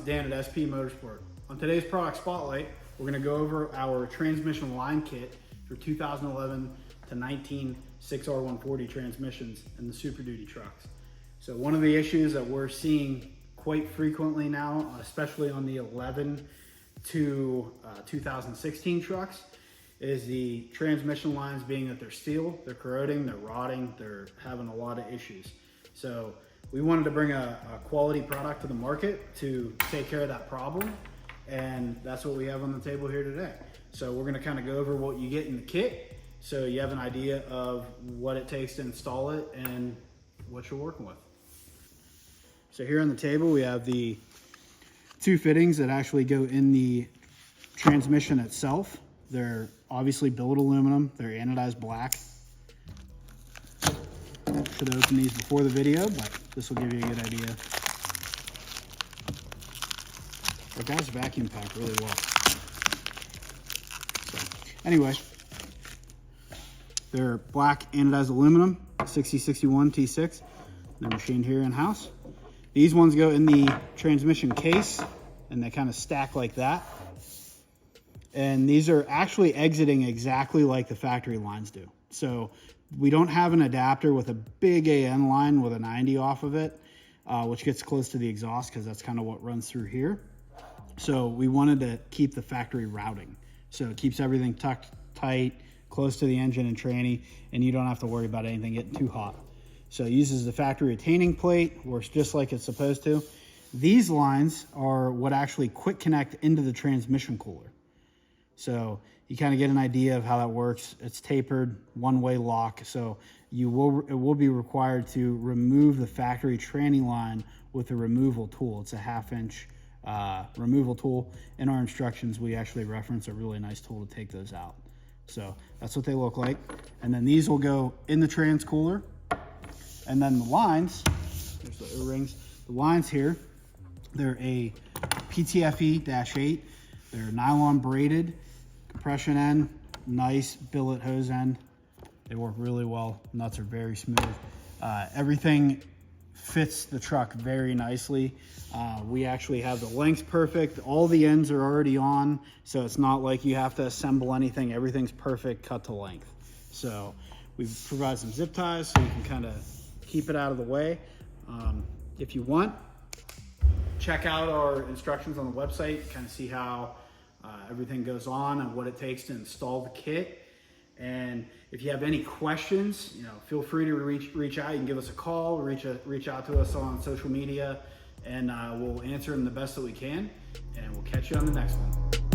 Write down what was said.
Dan at SPE Motorsport. On today's product spotlight, we're going to go over our transmission line kit for 2011 to 19 6R140 transmissions in the Superduty trucks. So one of the issues that we're seeing quite frequently now, especially on the 11 to 2016 trucks, is the transmission lines being that they're steel, they're corroding, they're rotting, they're having a lot of issues. So we wanted to bring a quality product to the market to take care of that problem, and that's what we have on the table here today. So we're going to kind of go over what you get in the kit so you have an idea of what it takes to install it and what you're working with. So here on the table we have the two fittings that actually go in the transmission itself. They're obviously billet aluminum, they're anodized black. Should have opened these before the video, but this will give you a good idea. The guys vacuum pack really well. So anyway, they're black anodized aluminum, 6061 T6. They're machined here in-house. These ones go in the transmission case and they kind of stack like that. And these are actually exiting exactly like the factory lines do. So we don't have an adapter with a big AN line with a 90 off of it, which gets close to the exhaust because that's kind of what runs through here. So we wanted to keep the factory routing. So it keeps everything tucked tight, close to the engine and tranny, and you don't have to worry about anything getting too hot. So it uses the factory retaining plate, works just like it's supposed to. These lines are what actually quick connect into the transmission cooler. So you kind of get an idea of how that works. It's tapered, one-way lock, so it will be required to remove the factory tranny line with a removal tool. It's a 1/2-inch removal tool. In our instructions, we actually reference a really nice tool to take those out. So that's what they look like. And then these will go in the trans cooler. And then the lines, there's the O-rings. The lines here, they're a PTFE-8. They're nylon braided, compression end, nice billet hose end. They work really well. Nuts are very smooth. Everything fits the truck very nicely. We actually have the lengths perfect. All the ends are already on, so it's not like you have to assemble anything. Everything's perfect, cut to length. So we provide some zip ties so you can kind of keep it out of the way. If you want, check out our instructions on the website, kind of see how everything goes on and what it takes to install the kit. And if you have any questions, feel free to reach out. You can give us a call, reach out to us on social media, and we'll answer them the best that we can. And we'll catch you on the next one.